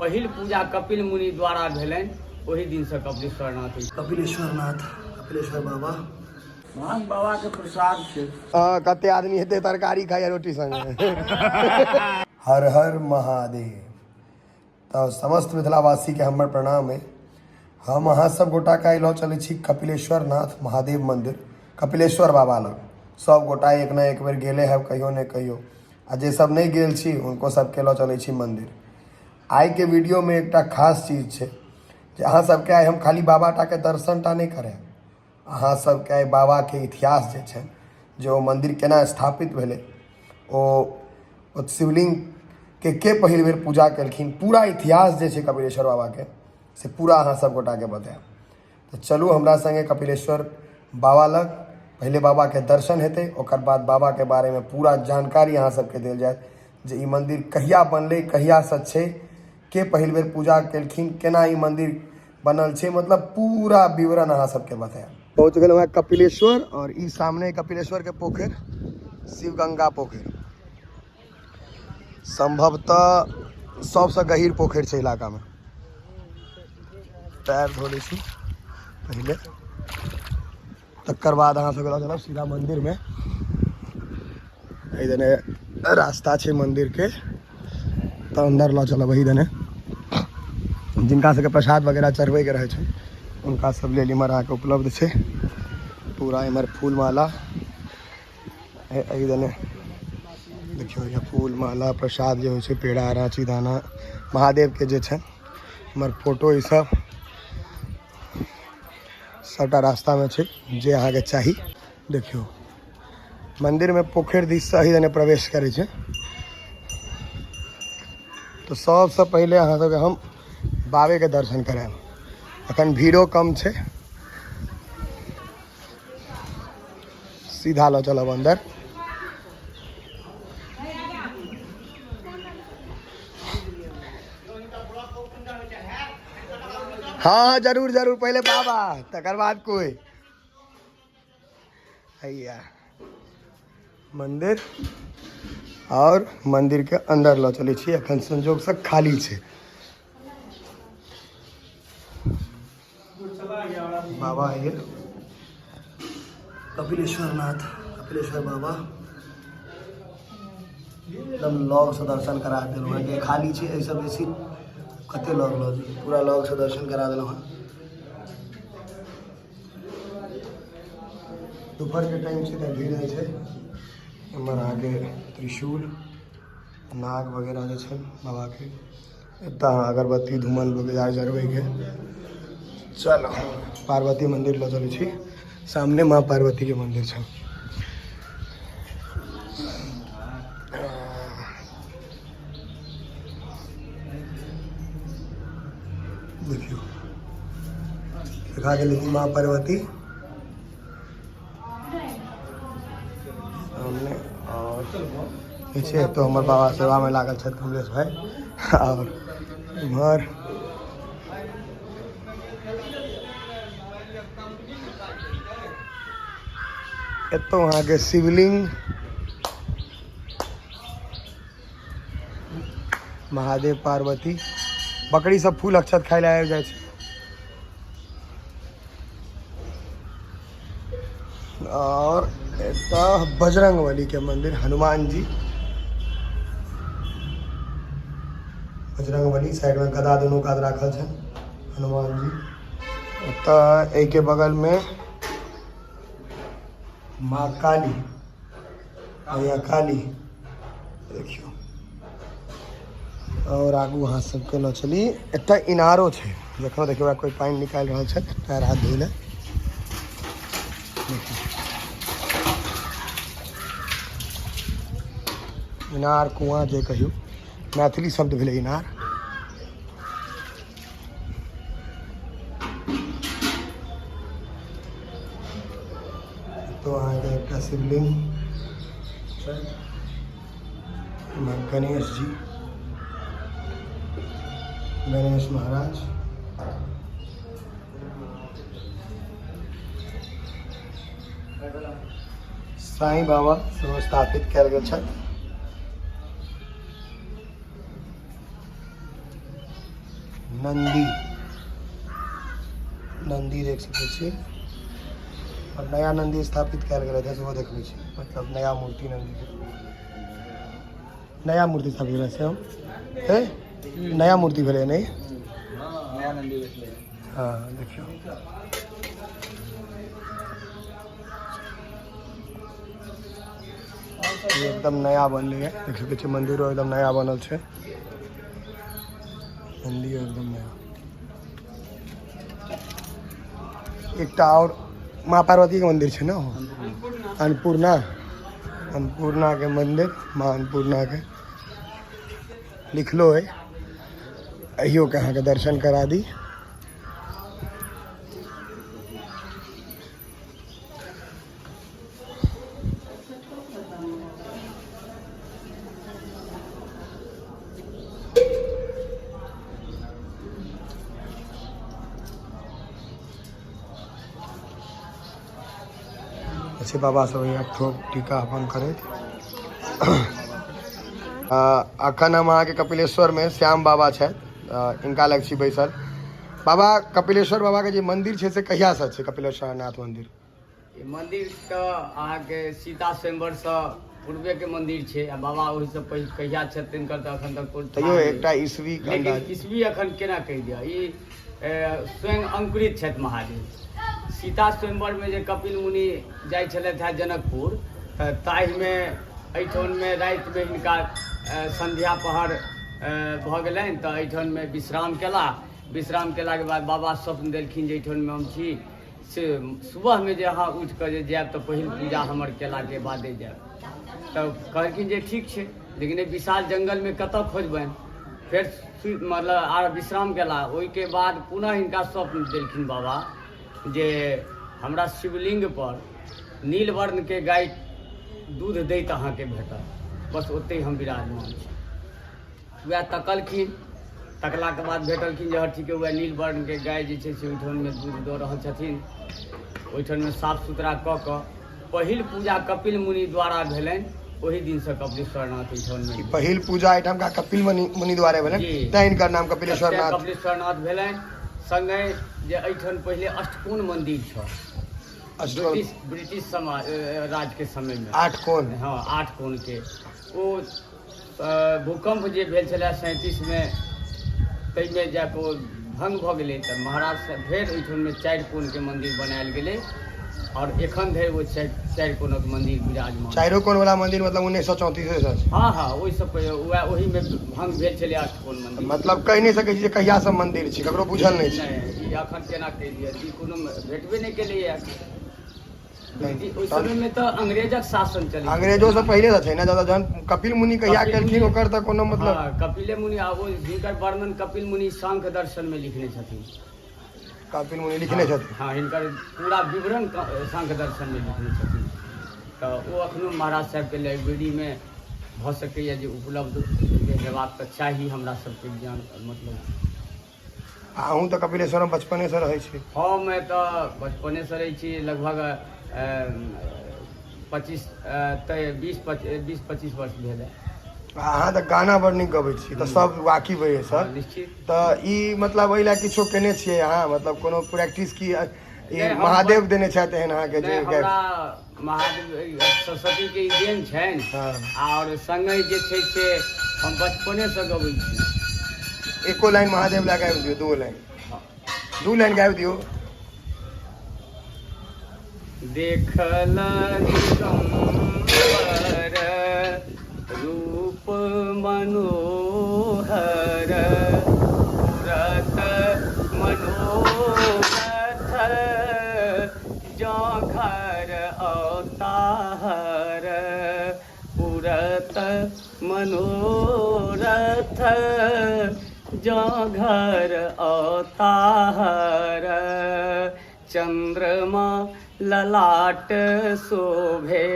पहिल पूजा कपिल मुनि द्वारा भेलनि, ओहि दिन से कपिलेश्वर नाथ कपिलेश्वर बाबा महान बाबा के प्रसाद छै। कते आदमी हेते तरकारी खाइए रोटी संगे। हर हर महादेव। तो समस्त मिथिलावासी के हमर प्रणाम है। हम अहाँ सब गोटा के अइलो चले छी कपिलेश्वर नाथ महादेव मंदिर, कपिलेश्वर बाबा लग। सब गोटा एक न एक बेर गेले है कहियो ने कहियो, आ जे सब नहीं गेल छी उनको सबके लो चले छी मंदिर। आई के वीडियो में एक खास चीज छै जे अहाँ सबके आइ हम खाली बाबा टा के दर्शन टा नहीं करें, अहाँ सबके आइ बाबा के इतिहास जे छै, जो मंदिर केना स्थापित भेले, ओ शिवलिंग के पहिल बेर पूजा केलखिन, पूरा इतिहास जे छै कपिलेश्वर बाबा के से पूरा अहाँ सब गोटा के बताएब। तो चलू हमरा संगे कपिलेश्वर बाबा लग, पहले बाबा के दर्शन हेतै, ओकर बाद बाबा के बारे में पूरा जानकारी अहाँ सबके देल जायत जे ई मंदिर कहिया बनलै, कहिया से छै, के पहिल बेर पूजा केलखिन, केना ई मंदिर बनल छै, मतलब पूरा विवरण अहाँ सबके बताएब। पहुँच गेलहुँ हैं कपिलेश्वर, और ई सामने कपिलेश्वर के पोखर शिवगंगा पोखर, संभवतः सबसे गहीर पोखर छै इलाका में। पैर धो लै छी पहले, तकर बाद अहाँ सब चलब सीधा मंदिर में। इधने रास्ता छै मंदिर के, तो अंदर ला चलब। इधने जिनका सबके प्रसाद वगैरह चढ़बै के रहे छै उनका सब लेल इमहर आके उपलब्ध छै। पूरा इमहर फूल माला इधने देखियो, यहाँ फूल माला प्रसाद जो है पेड़ा रांची दाना महादेव के जे छै, इमहर फोटो ई सब सबटा रास्ता में छै, जे अहाँ के चाही। देखियो मंदिर में पोखर दिस से ही दने प्रवेश करे छै। तो सबसे पहले अहाँ सबके हम बाबे के दर्शन कराएब। अखन भीड़ो कम छै, सीधा लो चलब अंदर। हाँ जरूर जरूर, पहले बाबा तकर बाद कोई। हैया मंदिर, और मंदिर के अंदर लो चले छी। अखन संजोग से खाली छे। बाबा है कपिलेश्वर नाथ, कपिलेश्वर बाबा एकदम लॉग से दर्शन करा दिलहुँ हैं। खाली छे ऐसे बेसी कते लॉग लो, पूरा लॉग से दर्शन करा दिलहुँ हैं। दोपहर के टाइम से तो भीड़ है। इमहर आगे त्रिशूल नाग वगैरह जे छै बाबा के, एतऽ अगरबत्ती धूमल वगैरह जरबै के। चलो पार्वती मंदिर लो चलै छी, सामने माँ पार्वती के मंदिर छै। देखियो देखा गेल माँ पार्वती सामने, और पीछे तो हमारे बाबा सेवा में लागल छथि कमलेश भाई। और इमहर एतो वहाँ के शिवलिंग, महादेव पार्वती, बकरी सब फूल अक्षत खाय ले आबि जाइ छै। और एता बजरंगबली के मंदिर, हनुमान जी, बजरंगबली साइड में गदा दोनों कात राखल छै, हनुमान जी। एता एक के बगल में माँ काली, मैया काली देखियो। और आगू अहाँ सबके लो चली, एता इनारो छै, जखनो देखियो कोई पानी निकाल रहल छै पैर हाथ धोइ ले। इनार कुआँ जे कहियो, मैथिली शब्द भेलै इनार। तो अहाँ के एकटा शिवलिंग, गणेश जी, गणेश महाराज, साईं बाबा सेहो स्थापित कयल गेल छथि। नंदी नंदी देख सकै छी और नया नंदी स्थापित कयल गेल है सेहो देखबै छी मतलब नया मूर्ति नंदी नया मूर्ति स्थापित भेलै से हम नया मूर्ति भेलै नहीं नया नंदी भेलै हाँ देखियो ये एकदम नया बनले है देख सकै छी मंदिरो एकदम नया बनल छै नंदी एकदम नया एकटा और माँ पार्वती के मंदिर छै ना अन्नपूर्णा अन्नपूर्णा के मंदिर माँ अन्नपूर्णा के लिखलो है अहियो के अहाँ के दर्शन करा दी अच्छे बाबा सब यहाँ ठोक टीका अपन करे अखन हम अहाँ के कपिलेश्वर में श्याम बाबा छै इनका लग छी बैसल बाबा कपिलेश्वर बाबा के जे मंदिर छै से कहिया से छै कपिलेश्वर नाथ मंदिर ई मंदिर तऽ अहाँके सीता स्वयंवर से पूर्वे के मंदिर छै आ बाबा ओहि से पहिले कहिया छथिन तिनकर तऽ अखन तक कोई तैयो एकटा ईस्वी के अंदाज लेकिन ईस्वी अखन केना कहि दिअ ई स्वयं अंकुरित छथि महादेव सीता स्वयंवर में जे कपिल मुनि जाइ छलथि है जनकपुर ताहिमे एहिठाममे रातिमे हिनका संध्या पहर भऽ गेलनि तऽ एहिठाममे विश्राम केलाके बाद बाबा स्वप्न देलखिन जे एहिठाममे हम छी से सुबहमे जे अहाँ उठि कऽ जे जायब तऽ पहिल पूजा हमर केलाके बादे जायब तऽ कहलखिन जे ठीक छै लेकिन एहि विशाल जंगलमे कतऽ खोजबनि फेर मतलब आर विश्राम केला ओहिके बाद पुनः हिनका स्वप्न देलखिन बाबा जे हमरा शिवलिंग पर नीलवर्ण के गाय दूध दैत अहाँके भेटत बस ओतहि हम विराजमान छी वएह तकलखिन तकलाके बाद भेटलखिन जे ठीक है वएह नीलवर्ण के गाय जे छै से ओहिठाममे दूध दऽ रहल छथिन ओहिठाममे साफ सुथरा कऽ कऽ पहिल पूजा कपिल मुनि द्वारा भेलनि ओहि दिन से कपिलेश्वर नाथ एहिठाममे पहिल पूजा एहिठाम का कपिल मुनि द्वारा भेलनि तैं हिनकर नाम कपिलेश्वर नाथ भेलनि संगे जे एहिठाम पहिले अष्टकोण मंदिर छल ब्रिटिश समाज राज के समय में 8 कोण हाँ 8 कोण के ओ भूकंप जे भेल छलै 37 में ताहिमे जाके ओ भंग भऽ गेलै तऽ महाराज से फेर एहिठाममे 4 कोण के मंदिर बनायल गेलै और एखन धरि वो 4 कोणक मंदिर विराजमान 4 कोण वाला मंदिर मतलब 1934 से हाँ हाँ ओहि से पहिले ओहि में भंग भेल छलै 8 कोण मंदिर मतलब कहि नहीं सकै छी जे कहिया सब मंदिर छै ककरो बुझल नहीं छै ई एखन केना कहि दिअ ई कोनो भेटबे नहीं केलैया ओहि समय में तो अंग्रेजक शासन चलै अंग्रेजों से पहले से छै ना ज्यादा जहन कपिल मुनि कहिया केलखिन ओकर तऽ कोनो मतलब कपिले मुनि आबो हिनकर वर्णन कपिल मुनि सांख्य दर्शन में लिखने छथिन कपिल मुनि लिखने छथिन हाँ हिनकर पूरा विवरण सांख्य दर्शन में लिखने छथिन तऽ ओ अखनो महाराज साहब के लाइब्रेरी में भऽ सकैया जे उपलब्ध हेबाक तऽ चाही हमरा सबके ज्ञान मतलब अहूँ तऽ कपिलेश्वर में बचपने से रहै छी हम तऽ बचपने से रहै छी लगभग 20-25 वर्ष भेल है अहाँ तऽ गाना बड़ नीक गबै छी तऽ सब वाकिफ है सर निश्चित तऽ ई मतलब ओहि लए किछो केने छियै अहाँ मतलब कोनो प्रैक्टिस की महादेव देने छथि एहन अहाँके जे महादेव सरस्वती के देन छनि और संगे जे छै से हम बचपने से गबै छी एको लाइन महादेव लए गाबि दियौ 2 लाइन गाबि दियौ देखल दिगंबर रूप मनोहर पुरत मनोरथ जो घर अवतार पुरत मनोरथ जो घर अवतार चंद्रमा ललाट शोभे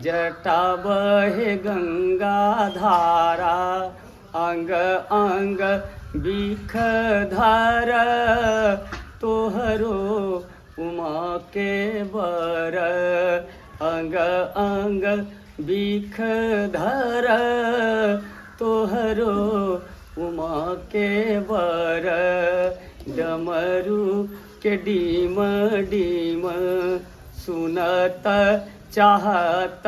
जटा बहे गंगा धारा अंग अंग बिख धर तोहरो उमा के बर अंग अंग बिख धर तोहरो उमा के बर डमरू के डीम डीम सुनत चाहत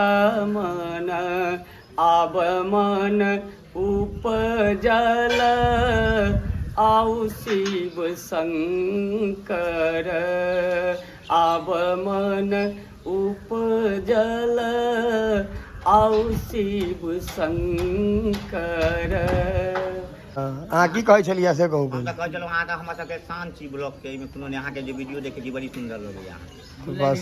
मन आब मन उपजल आउ शिव शंकर आब मन उपजल आउ शिव शंकर। अहाँ की कहै छलियै से कहू हम तऽ कहै छलहुँ अहाँ तऽ हमर सबके शान छी ब्लॉग के एहिमे कोनो नहि, अहाँके जे वीडियो देखै छी बड़ी सुन्दर लगैया। बस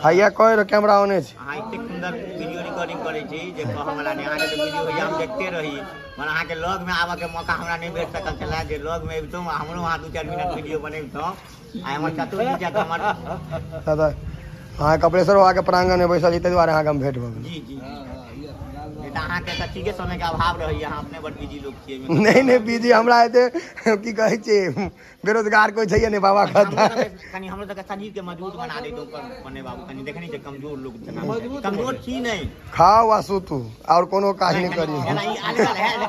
हैया कह कैमरा ऑने छै। अहाँ एतेक सुन्दर वीडियो रिकॉर्डिंग करै छी जे कहऽ वाला नहि, अहाँके जे वीडियो होइया हम देखते रही, मगर अहाँके लॉग में आबऽ के मौका हमरा नहि भेट सकल छलै जे लॉग में अबितहुँ हमरो अहाँ 2-4 मिनट वीडियो बनैबतहुँ। आ हमर चतुर्थ जी हमर दादा अहाँ कपिलेश्वर बाबा के प्रांगण में बैसल छी ताहि दुआरे अहाँके हम भेट भऽ गेल। जी जी नहीं तऽ अहाँके तऽ ठीके समय के अभाव रहैया, अहाँ अपने बड़ बिजी लोग छियै। नहीं बीजी हमरा एते की कहै छै बेरोजगार कोई छै नहीं बाबा कहता कनी हमरो तक शरीर के मजबूत बना देतो पन्ने बाबू, कनी देखनी छै कमजोर लोग जना, कमजोर छी नहीं, खाओ आ सुतू और कोनो काज नहीं करियो। जेना ई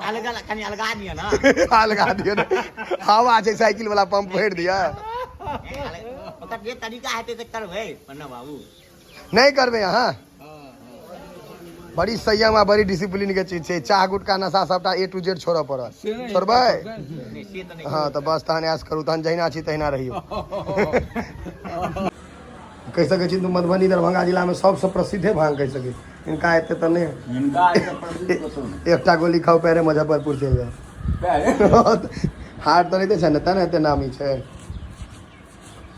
अलग कनी अलगा दियो ना अलगा दियो ना, हवा छै साइकिल वाला पंप भर दिया। ओकर जे तरीका हेतै से करबै पन्ना बाबू, नहीं करबे अहाँ बड़ी संयम आ बड़ी डिसिप्लिन के चीज छै। चाह गुटका नशा सबटा A to Z छोड़ऽ पड़त, छोड़बै नहीं से तो नहीं। हाँ तो बस तहन ऐश करू, तहन जहिना छी तहिना रहियो। कह सकै छी तुम मधुबनी दरभंगा जिला में सबसे प्रसिद्ध भांग कह सकै, इनका एते तो नहीं एकटा गोली खाओ पैरे मुजफ्फरपुर चलि जाओ हाट तो नहीं छै ने तने एते नामी छै।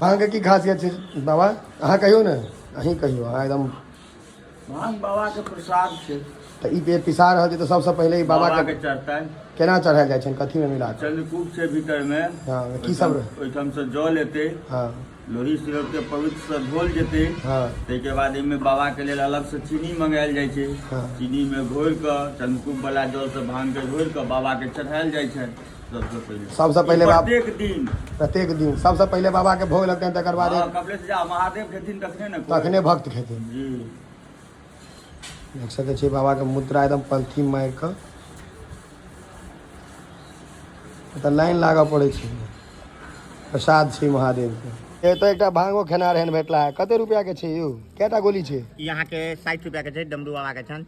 भांग के की खासियत छै बाबा अहाँ कहियो ने, अहीं कहियो अहाँ एकदम। भांग बाबा के प्रसाद छै तो ई पे पिसा रहल छै तो सबसे पहले ई बाबा के चढ़तै, केना चढ़ायल जाइ छै, कथी में मिला के? चंद्रकूट छै भीतर में, हाँ की सब ओहिठाम से जल एतै, हाँ लोही सिरौट के पवित्र से धोल जेतै, हाँ ताहिके बाद एहिमे बाबा के लेल अलग से चीनी मंगायल जाइ छै, हाँ। चीनी में घोरि कऽ चंद्रकूट वाला जल से भांग के घोरि कऽ बाबा के चढ़ायल जाइ छै। सबसे पहले बाबा प्रत्येक दिन सबसे पहले बाबा के भोग लगते हैं, तकर बाद कपिलेश जी महादेव खेथिन तखने ने तखने भक्त खेथिन। जी देख सकै छी बाबा के मुद्रा एकदम पंथी मारि कऽ तऽ लाइन लागऽ पड़ै छै, प्रसाद छै महादेव के। ये तो एकटा भांगो खेनार एहन भेटला है, कते रुपया के छै यौ, केटा गोली छै? यहाँ के 60 रुपया के छै, डमरू बाबा के छन।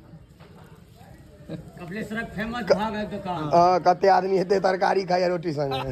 कपिलेश्वरक फेमस भाग है दुकान। कते आदमी हेतै तरकारी खाइया रोटी संगे